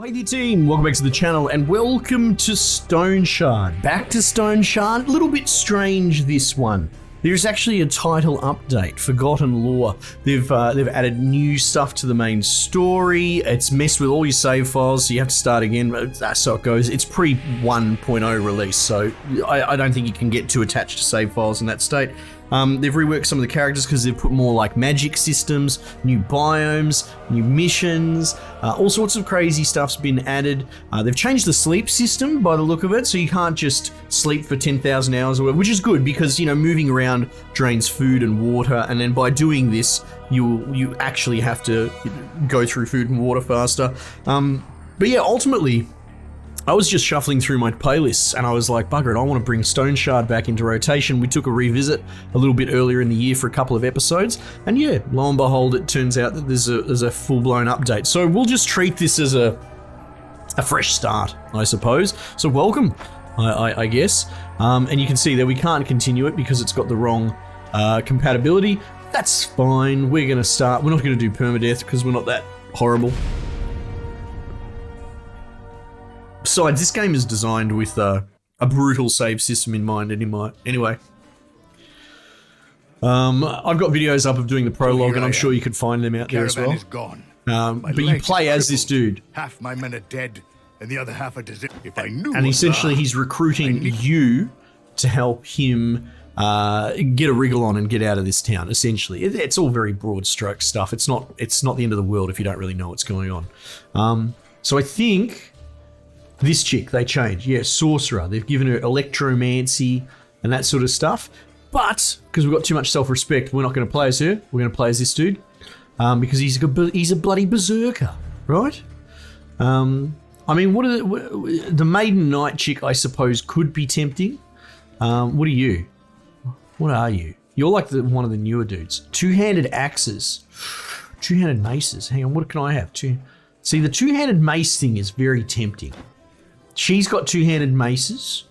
Hey there team, welcome back to the channel and welcome to Stoneshard. Back to Stoneshard, a little bit strange this one. There's actually a title update, Forgotten Lore. They've added new stuff to the main story. It's messed with all your save files, so you have to start again. That's how it goes. It's pre 1.0 release, so I don't think you can get too attached to save files in that state. They've reworked some of the characters because they've put more like magic systems, new biomes, new missions, all sorts of crazy stuff's been added. They've changed the sleep system by the look of it, so you can't just sleep for 10,000 hours or whatever, which is good because, you know, moving around drains food and water, and then by doing this, you actually have to go through food and water faster. But yeah, ultimately, I was just shuffling through my playlists and I was like, bugger it, I want to bring Stoneshard back into rotation. We took a revisit a little bit earlier in the year for a couple of episodes, and yeah, lo and behold, it turns out that there's a full-blown update. So we'll just treat this as a fresh start, I suppose. So welcome, I guess. And you can see that we can't continue it because it's got the wrong compatibility. That's fine. We're going to start. We're not going to do permadeath because we're not that horrible. Besides, this game is designed with a brutal save system in mind anyway. I've got videos up of doing the prologue, and I'm sure you could find them out there as well. But you play as this dude. Half my men are dead, and the other half are deserted. If I knew. And essentially, he's recruiting you to help him get a wriggle on and get out of this town. Essentially, it's all very broad stroke stuff. It's not the end of the world if you don't really know what's going on. So I think. This chick, they changed. Yeah, sorcerer. They've given her electromancy and that sort of stuff. But, because we've got too much self-respect, we're not going to play as her. We're going to play as this dude. Because he's a bloody berserker, right? I mean, the Maiden Knight chick, I suppose, could be tempting. What are you? What are you? You're like one of the newer dudes. Two-handed axes. Two-handed maces. Hang on, what can I have? See, the two-handed mace thing is very tempting. She's got two-handed maces.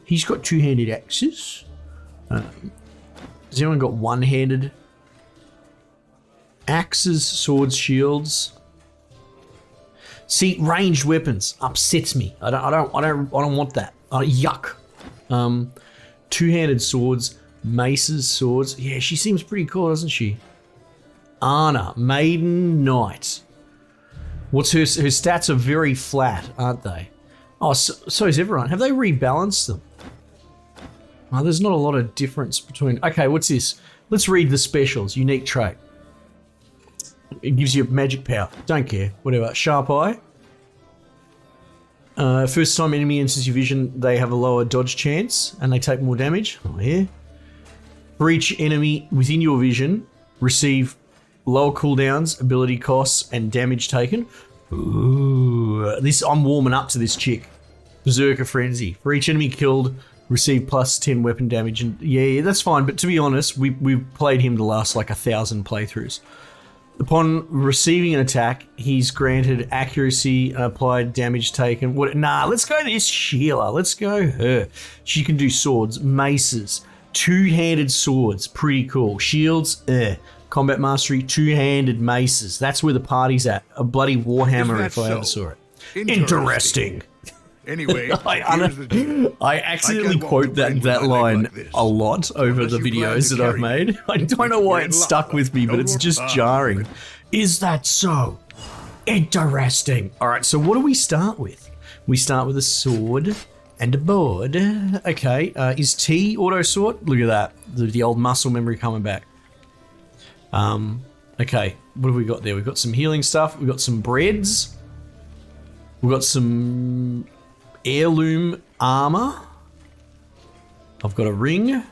He's got two-handed axes. Has anyone got one-handed axes, swords, shields? See, ranged weapons upsets me. I don't want that. Yuck. Two-handed swords, maces, swords. Yeah, she seems pretty cool, doesn't she? Anna, Maiden Knight. What's her stats are very flat, aren't they? Oh, so is everyone. Have they rebalanced them? Oh, there's not a lot of difference between... Okay, what's this? Let's read the specials. Unique trait. It gives you magic power. Don't care. Whatever. Sharp eye. First time enemy enters your vision, they have a lower dodge chance and they take more damage. Oh, yeah. For each enemy within your vision, receive lower cooldowns, ability costs, and damage taken. Ooh, I'm warming up to this chick. Berserker Frenzy. For each enemy killed, receive plus 10 weapon damage. And yeah, that's fine. But to be honest, we've played him the last like 1,000 playthroughs. Upon receiving an attack, he's granted accuracy and applied damage taken. Let's go this Sheila. Let's go her. She can do swords, maces, two-handed swords. Pretty cool. Shields, Combat mastery, two-handed maces. That's where the party's at. A bloody Warhammer if I ever saw it. Interesting. Anyway, I accidentally quote that line a lot over the videos that I've made. I don't know why it's stuck with me, but it's just jarring. Is that so? Interesting. All right, so what do we start with? We start with a sword and a board. Okay, is T auto sword? Look at that. The old muscle memory coming back. Okay, what have we got there? We've got some healing stuff. We've got some breads. We've got some heirloom armor. I've got a ring.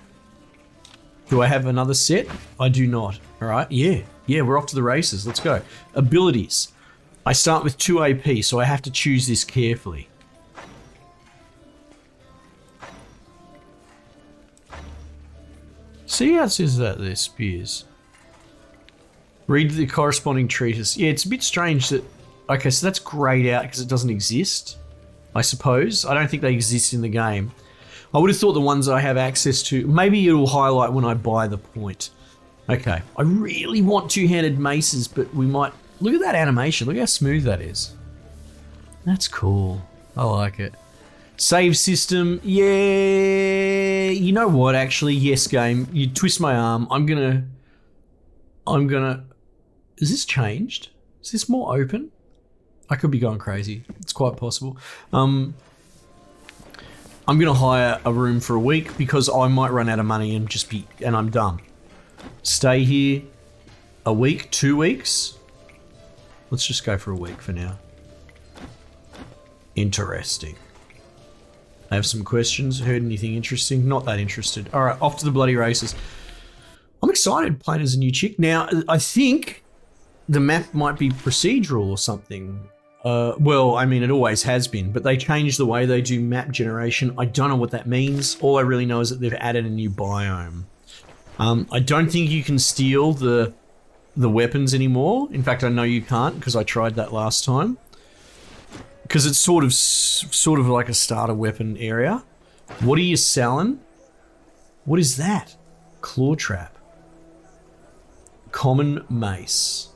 Do I have another set? I do not. All right, yeah, we're off to the races. Let's go. Abilities. I start with 2 AP, so I have to choose this carefully. See how it says that there, spears. Read the corresponding treatise. Yeah, it's a bit strange that... Okay, so that's grayed out because it doesn't exist, I suppose. I don't think they exist in the game. I would have thought the ones I have access to... Maybe it'll highlight when I buy the point. Okay. I really want two-handed maces, but we might... Look at that animation. Look how smooth that is. That's cool. I like it. Save system. Yeah. You know what, actually? Yes, game. You twist my arm. I'm gonna... Is this changed? Is this more open? I could be going crazy. It's quite possible. I'm gonna hire a room for a week because I might run out of money and I'm done. Stay here a week, 2 weeks. Let's just go for a week for now. Interesting. I have some questions. Heard anything interesting? Not that interested. All right, off to the bloody races. I'm excited playing as a new chick. Now, I think the map might be procedural or something. Well, I mean, it always has been, but they changed the way they do map generation. I don't know what that means. All I really know is that they've added a new biome. I don't think you can steal the weapons anymore. In fact, I know you can't because I tried that last time. Because it's sort of like a starter weapon area. What are you selling? What is that? Claw trap. Common mace.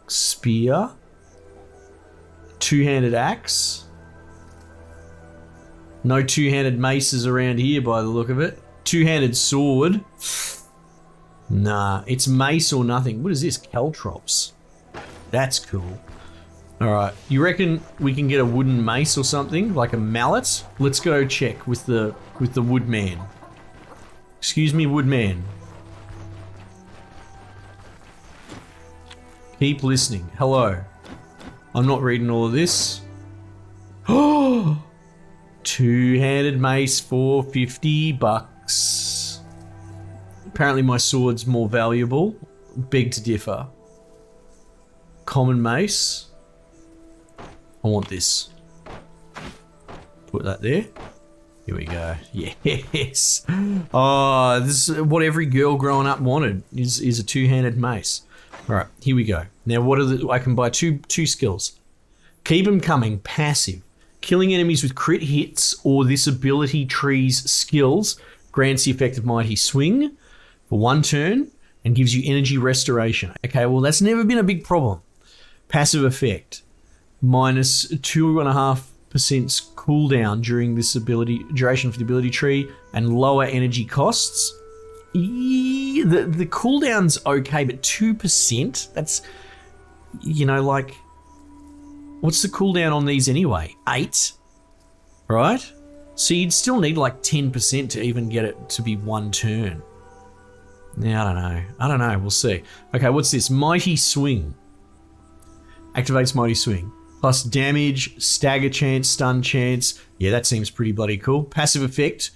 Spear. Two-handed axe. No two-handed maces around here by the look of it. Two-handed sword. Nah, it's mace or nothing. What is this? Caltrops. That's cool. Alright, you reckon we can get a wooden mace or something? Like a mallet? Let's go check with the woodman. Excuse me, woodman. Keep listening. Hello. I'm not reading all of this. Oh! Two-handed mace for $50. Apparently my sword's more valuable. Beg to differ. Common mace. I want this. Put that there. Here we go. Yes. Oh, this is what every girl growing up wanted, is a two-handed mace. All right, here we go. Now, what are I can buy two skills. Keep them coming, passive. Killing enemies with crit hits or this ability tree's skills grants the effect of Mighty Swing for 1 turn and gives you energy restoration. Okay, well, that's never been a big problem. Passive effect. Minus 2.5% cooldown during this duration for the ability tree and lower energy costs. The cooldown's okay, but 2%? That's, you know, like, what's the cooldown on these anyway? 8? Right? So you'd still need like 10% to even get it to be 1 turn. Yeah, I don't know. We'll see. Okay, what's this? Mighty Swing. Activates Mighty Swing. Plus damage, stagger chance, stun chance. Yeah, that seems pretty bloody cool. Passive effect.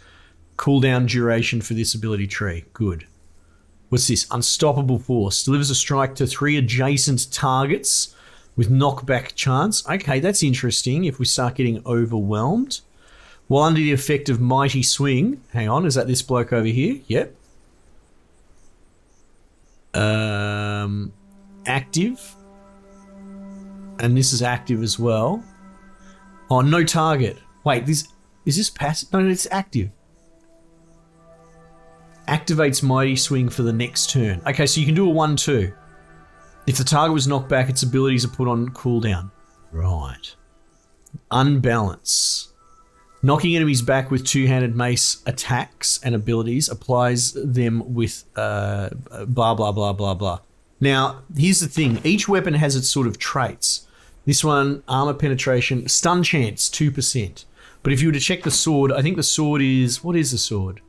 Cooldown duration for this ability tree. Good. What's this? Unstoppable Force. Delivers a strike to 3 adjacent targets with knockback chance. Okay, that's interesting if we start getting overwhelmed. While under the effect of Mighty Swing. Hang on, is that this bloke over here? Yep. Active. And this is active as well. Oh, no target. Wait, is this passive? No, it's active. Activates Mighty Swing for the next turn. Okay, so you can do a 1-2. If the target was knocked back, its abilities are put on cooldown. Right. Unbalance. Knocking enemies back with two-handed mace attacks and abilities applies them with blah, blah, blah, blah, blah. Now, here's the thing. Each weapon has its sort of traits. This one, armor penetration, stun chance, 2%. But if you were to check the sword, I think the sword is... What is the sword?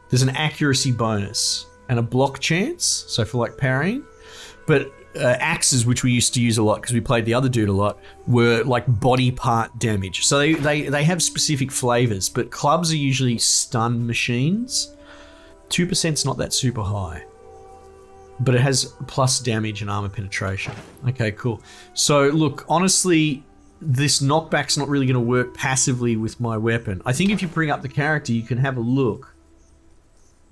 There's an accuracy bonus and a block chance, so for like parrying. But axes, which we used to use a lot because we played the other dude a lot, were like body part damage. So they have specific flavors, but clubs are usually stun machines. 2%'s not that super high. But it has plus damage and armor penetration. Okay, cool. So look, honestly, this knockback's not really going to work passively with my weapon. I think if you bring up the character, you can have a look.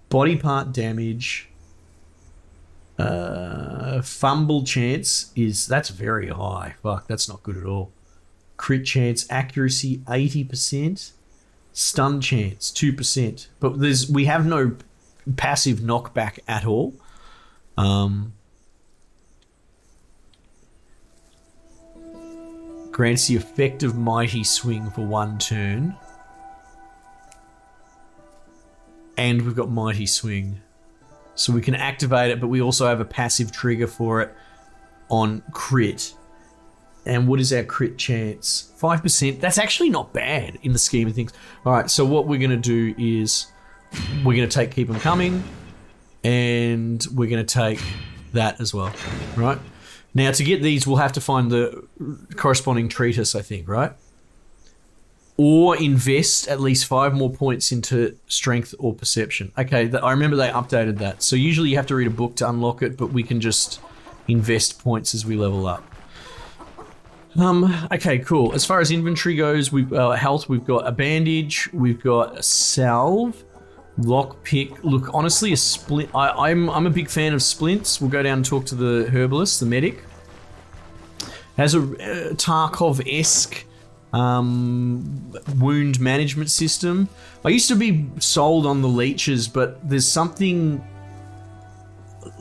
Body part damage. Fumble chance that's very high. Fuck, that's not good at all. Crit chance, accuracy 80%. Stun chance 2%. But we have no passive knockback at all. Grants the effect of Mighty Swing for 1 turn. And we've got Mighty Swing. So we can activate it, but we also have a passive trigger for it on crit. And what is our crit chance? 5%. That's actually not bad in the scheme of things. All right, so what we're going to do is we're going to take Keep 'em Coming, and we're going to take that as well, right? Now, to get these, we'll have to find the corresponding treatise, I think, right? Or invest at least 5 more points into strength or perception. Okay, I remember they updated that. So usually you have to read a book to unlock it, but we can just invest points as we level up. Okay, cool. As far as inventory goes, health, we've got a bandage, we've got a salve, lockpick. Look, honestly, a splint. I'm a big fan of splints. We'll go down and talk to the herbalist, the medic. Has a Tarkov-esque wound management system. I used to be sold on the leeches, but there's something.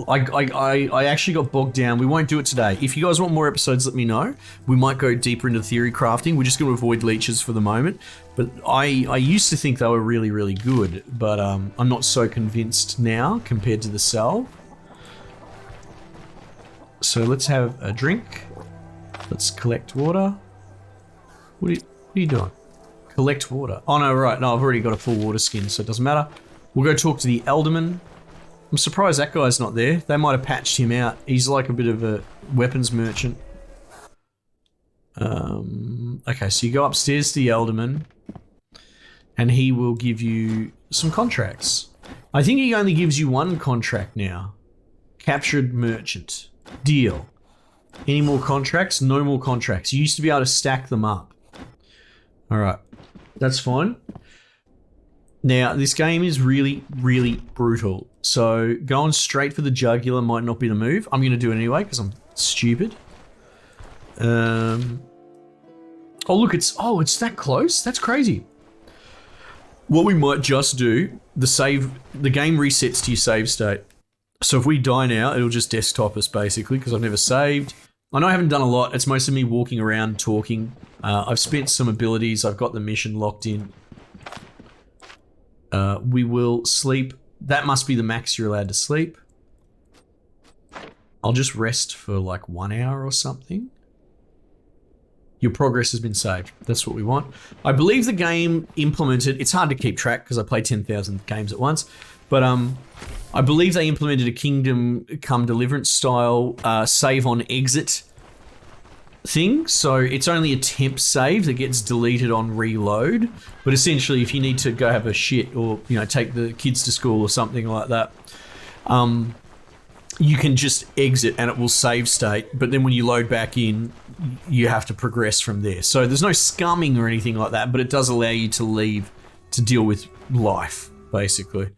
I actually got bogged down. We won't do it today. If you guys want more episodes, let me know. We might go deeper into theory crafting. We're just going to avoid leeches for the moment. But I used to think they were really, really good, but I'm not so convinced now compared to the salve. So let's have a drink. Let's collect water. What are you doing? Collect water. Oh no, right. No, I've already got a full water skin, so it doesn't matter. We'll go talk to the Alderman. I'm surprised that guy's not there. They might have patched him out. He's like a bit of a weapons merchant. Okay, so you go upstairs to the Alderman, and he will give you some contracts. I think he only gives you 1 contract now. Captured merchant. Deal. Any more contracts? No more contracts. You used to be able to stack them up. Alright, that's fine. Now, this game is really, really brutal. So going straight for the jugular might not be the move. I'm going to do it anyway because I'm stupid. Oh, look, it's that close? That's crazy. What we might just do, the game resets to your save state. So if we die now, it'll just desktop us basically because I've never saved. I know I haven't done a lot. It's mostly me walking around talking. I've spent some abilities. I've got the mission locked in. We will sleep. That must be the max you're allowed to sleep. I'll just rest for like 1 hour or something. Your progress has been saved. That's what we want. I believe the game implemented, it's hard to keep track because I play 10,000 games at once, but I believe they implemented a Kingdom Come Deliverance style save on exit thing. So it's only a temp save that gets deleted on reload. But essentially, if you need to go have a shit or, you know, take the kids to school or something like that, you can just exit and it will save state. But then when you load back in, you have to progress from there. So there's no scumming or anything like that, but it does allow you to leave to deal with life, basically.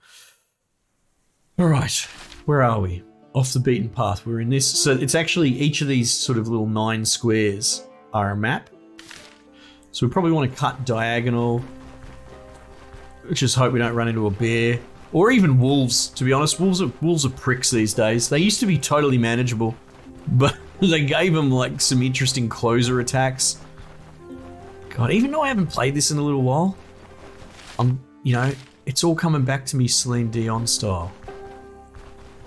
All right, where are we? Off the beaten path. We're in this. So it's actually each of these sort of little 9 squares are a map. So we probably want to cut diagonal. Just hope we don't run into a bear or even wolves. To be honest, wolves are pricks these days. They used to be totally manageable, but they gave them like some interesting closer attacks. God, even though I haven't played this in a little while, it's all coming back to me Celine Dion style.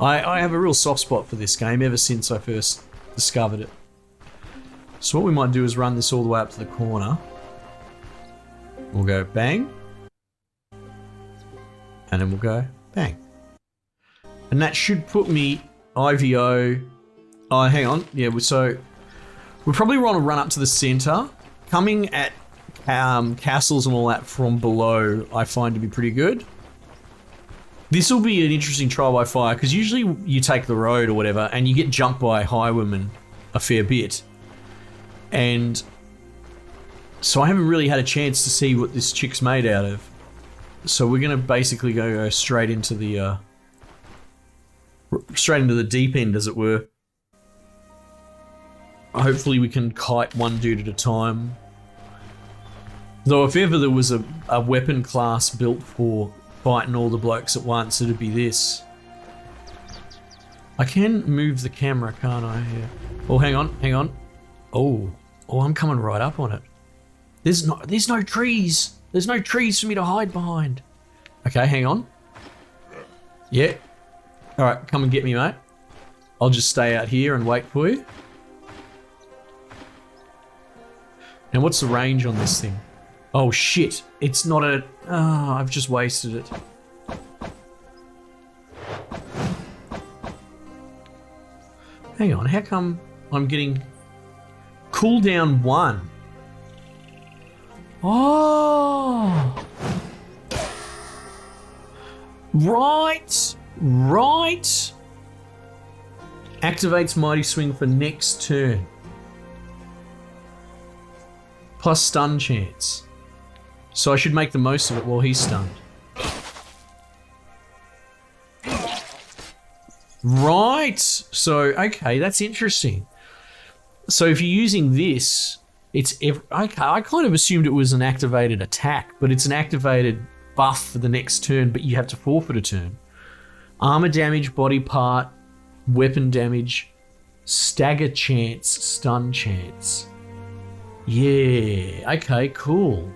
I have a real soft spot for this game ever since I first discovered it. So what we might do is run this all the way up to the corner. We'll go bang. And then we'll go bang. And that should put me IVO. Oh, hang on. Yeah, so we probably want to run up to the center. Coming at castles and all that from below, I find to be pretty good. This will be an interesting trial by fire because usually you take the road or whatever and you get jumped by highwaymen a fair bit. And so I haven't really had a chance to see what this chick's made out of. So we're going to basically go straight into the deep end, as it were. Hopefully we can kite one dude at a time. Though if ever there was a weapon class built for fighting all the blokes at once, it'd be this. I can move the camera, can't I? Yeah. Oh, hang on. Oh, Oh, I'm coming right up on it. There's no trees. There's no trees for me to hide behind. Okay, hang on. Yeah. All right, come and get me, mate. I'll just stay out here and wait for you. Now, what's the range on this thing? Oh, shit. It's not a... Oh, I've just wasted it. Hang on, how come I'm getting... Cooldown 1? Oh! Right! Right! Activates Mighty Swing for next turn. Plus stun chance. So I should make the most of it while he's stunned. Right! So, okay, that's interesting. So if you're using this, it's... okay, I kind of assumed it was an activated attack, but it's an activated buff for the next turn, but you have to forfeit a turn. Armor damage, body part, weapon damage, stagger chance, stun chance. Yeah, okay, cool.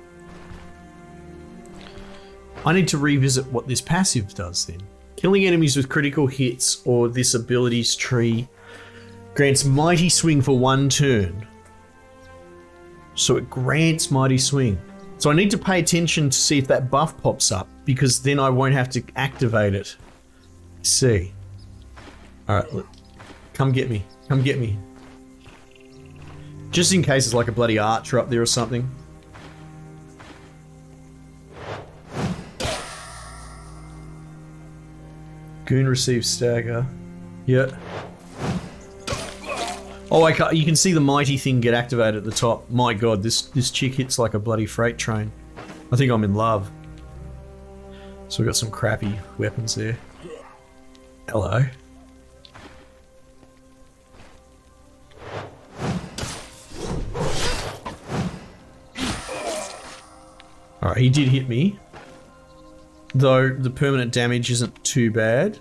I need to revisit what this passive does then. Killing enemies with critical hits or this abilities tree grants Mighty Swing for 1 turn. So it grants Mighty Swing. So I need to pay attention to see if that buff pops up, because then I won't have to activate it. Let's see. Alright, look. Come get me. Come get me. Just in case it's like a bloody archer up there or something. Goon receives stagger. Yep. Oh, you can see the mighty thing get activated at the top. My god, this chick hits like a bloody freight train. I think I'm in love. So we got some crappy weapons there. Hello. Alright, he did hit me. Though the permanent damage isn't too bad.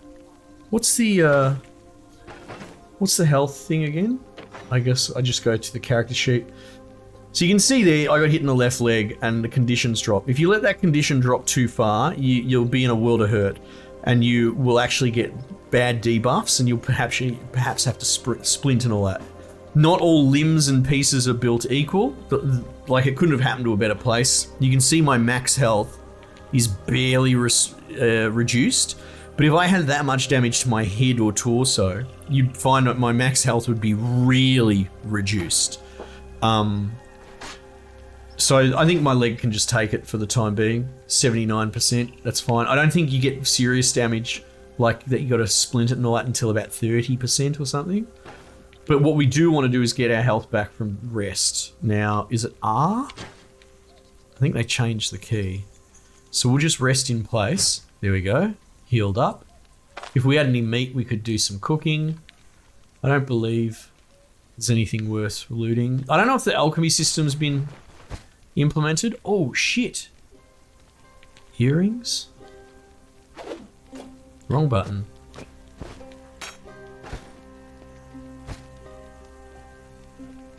What's the health thing again? I guess I just go to the character sheet. So you can see there, I got hit in the left leg and the conditions drop. If you let that condition drop too far, you'll be in a world of hurt. And you will actually get bad debuffs, and you'll perhaps have to splint and all that. Not all limbs and pieces are built equal, but like it couldn't have happened to a better place. You can see my max health is barely reduced, but if I had that much damage to my head or torso, you'd find that my max health would be really reduced. So I think my leg can just take it for the time being. 79%, that's fine. I don't think you get serious damage like that. You got to splint it and all that until about 30% or something. But what we do want to do is get our health back from rest. Now, is it R? I think they changed the key. So we'll just rest in place. There we go. Healed up. If we had any meat, we could do some cooking. I don't believe there's anything worth looting. I don't know if the alchemy system's been implemented. Oh, shit. Earrings? Wrong button.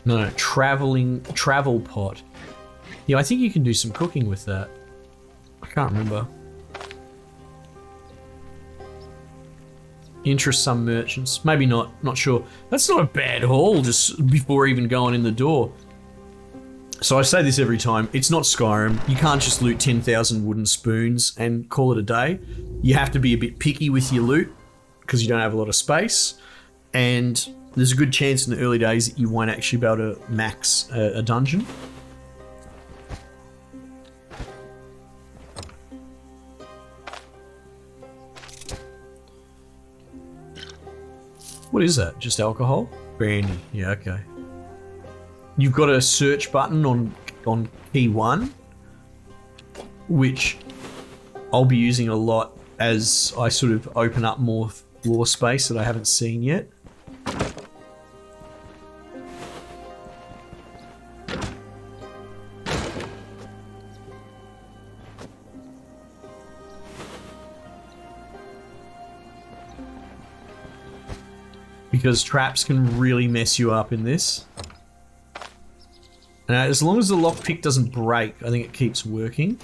No, travel pot. Yeah, I think you can do some cooking with that. I can't remember. Interest some merchants. Maybe not sure. That's not a bad haul just before even going in the door. So I say this every time, it's not Skyrim. You can't just loot 10,000 wooden spoons and call it a day. You have to be a bit picky with your loot because you don't have a lot of space. And there's a good chance in the early days that you won't actually be able to max a dungeon. What is that? Just alcohol? Brandy. Yeah, okay. You've got a search button on key 1, which I'll be using a lot as I sort of open up more floor space that I haven't seen yet. Because traps can really mess you up in this. And as long as the lockpick doesn't break, I think it keeps working.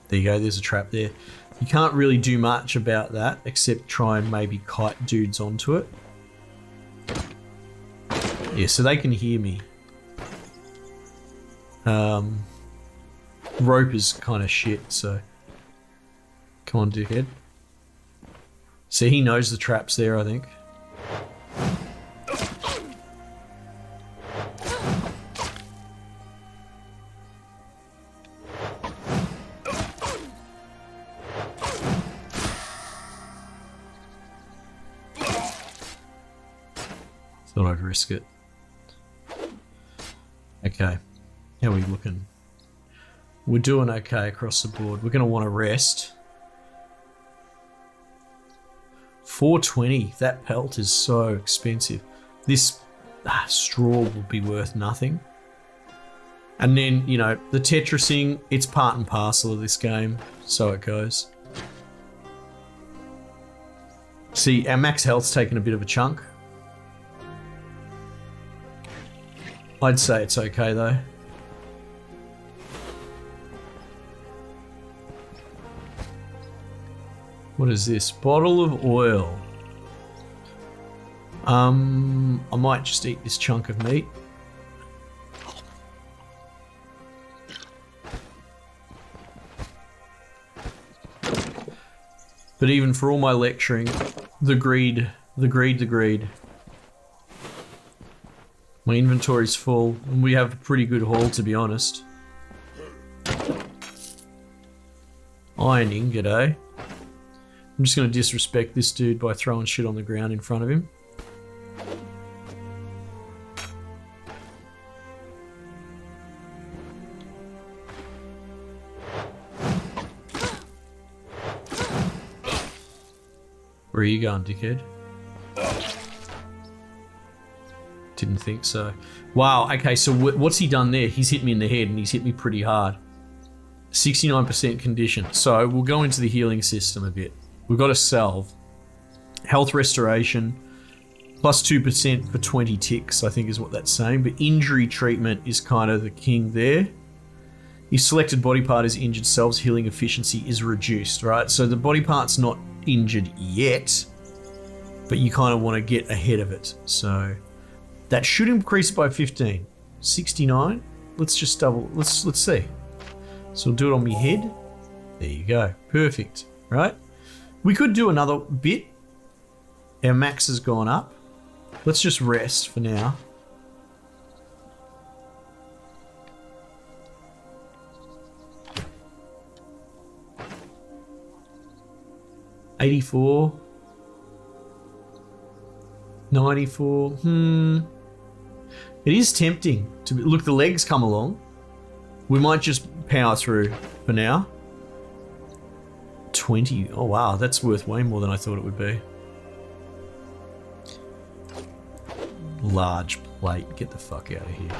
There you go, there's a trap there. You can't really do much about that except try and maybe kite dudes onto it. Yeah, so they can hear me. Rope is kind of shit, so... Come on, dickhead. See, he knows the trap's there, I think. Thought I'd risk it. Okay. How are we looking? We're doing okay across the board. We're going to want to rest. 420. That pelt is so expensive. This straw will be worth nothing. And then, you know, the Tetrising, it's part and parcel of this game. So it goes. See, our max health's taken a bit of a chunk. I'd say it's okay though. What is this? Bottle of oil. I might just eat this chunk of meat. But even for all my lecturing, the greed. My inventory's full, and we have a pretty good haul, to be honest. Iron ingot, eh? I'm just going to disrespect this dude by throwing shit on the ground in front of him. Where are you going, dickhead? Didn't think so. Wow, okay, so what's he done there? He's hit me in the head, and he's hit me pretty hard. 69% condition. So we'll go into the healing system a bit. We've got a salve. Health restoration, plus 2% for 20 ticks, I think is what that's saying. But injury treatment is kind of the king there. If selected body part is injured, salve's healing efficiency is reduced, right? So the body part's not injured yet, but you kind of want to get ahead of it. So that should increase by 15. 69. Let's just double. Let's see. So we'll do it on my head. There you go. Perfect. Right? We could do another bit. Our max has gone up. Let's just rest for now. $84. 94. It is tempting to look. The legs come along. We might just power through for now. 20. Oh wow, that's worth way more than I thought it would be. Large plate. Get the fuck out of here.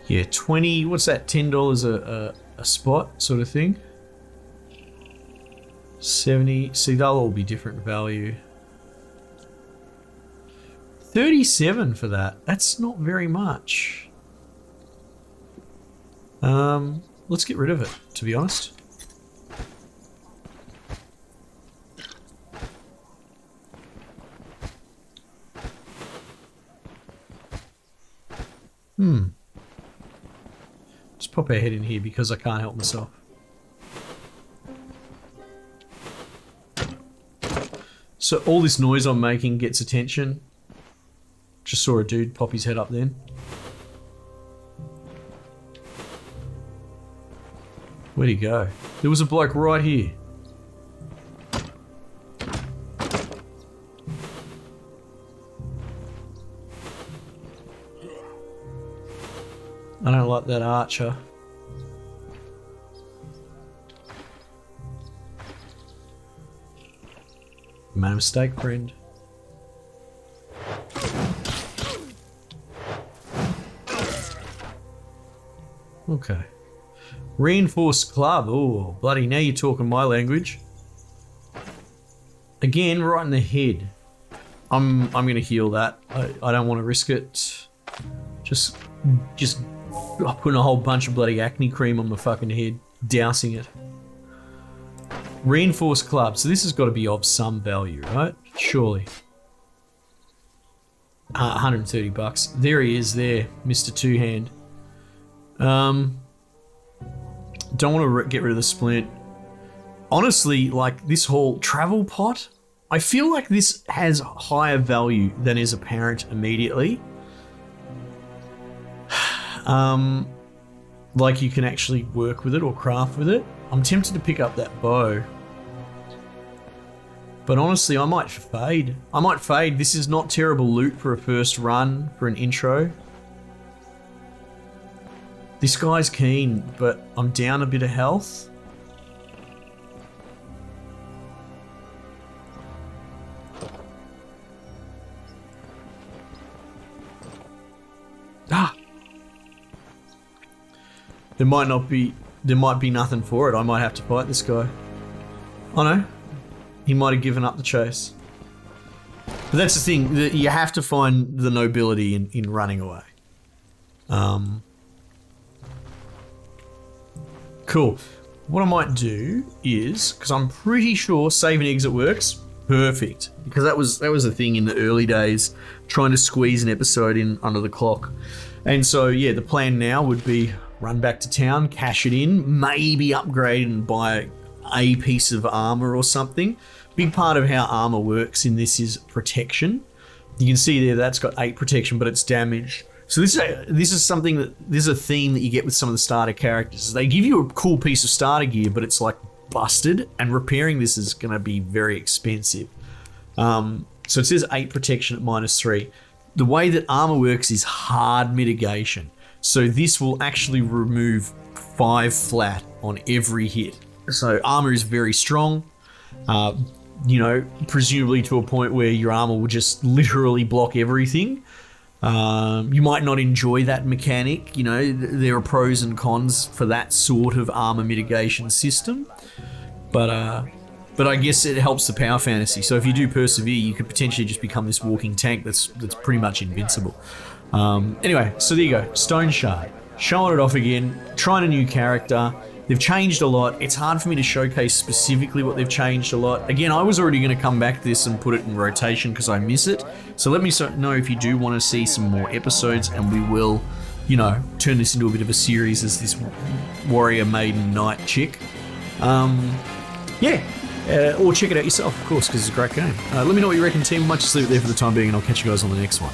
Yeah, 20, what's that, $10 a spot sort of thing? 70, see, they'll all be different value. 37 for that, that's not very much. Let's get rid of it, to be honest. Just pop our head in here because I can't help myself. So all this noise I'm making gets attention. Just saw a dude pop his head up then. Where'd he go? There was a bloke right here. I don't like that archer. Made a mistake, friend. Okay. Reinforced club. Oh, bloody, now you're talking my language. Again, right in the head. I'm going to heal that. I don't want to risk it. Just putting a whole bunch of bloody acne cream on my fucking head. Dousing it. Reinforced club. So this has got to be of some value, right? Surely. 130 bucks. There he is there, Mr. Two Hand. Don't want to get rid of the splint. Honestly, like this whole travel pot, I feel like this has higher value than is apparent immediately. Like you can actually work with it or craft with it. I'm tempted to pick up that bow. But honestly, I might fade. This is not terrible loot for a first run, for an intro. This guy's keen, but I'm down a bit of health. Ah! There might be nothing for it. I might have to fight this guy. Oh no. He might have given up the chase. But that's the thing, that you have to find the nobility in running away. Cool. What I might do is, because I'm pretty sure save and exit works, perfect. Because that was the thing in the early days, trying to squeeze an episode in under the clock. And so, yeah, the plan now would be run back to town, cash it in, maybe upgrade and buy a piece of armor or something. Big part of how armor works in this is protection. You can see there that's got 8 protection, but it's damaged. So this is a theme that you get with some of the starter characters. They give you a cool piece of starter gear, but it's like busted, and repairing this is going to be very expensive. So it says 8 protection at -3. The way that armor works is hard mitigation. So this will actually remove 5 flat on every hit. So armor is very strong. Presumably to a point where your armor will just literally block everything. You might not enjoy that mechanic. There are pros and cons for that sort of armor mitigation system, but I guess it helps the power fantasy. So if you do persevere, you could potentially just become this walking tank that's pretty much invincible. Anyway, so there you go, Stoneshard, showing it off again, trying a new character. They've changed a lot. It's hard for me to showcase specifically what they've changed a lot. Again, I was already going to come back to this and put it in rotation because I miss it. So let me know if you do want to see some more episodes, and we will, turn this into a bit of a series as this warrior maiden knight chick. Or check it out yourself, of course, because it's a great game. Let me know what you reckon, team. Might just leave it there for the time being, and I'll catch you guys on the next one.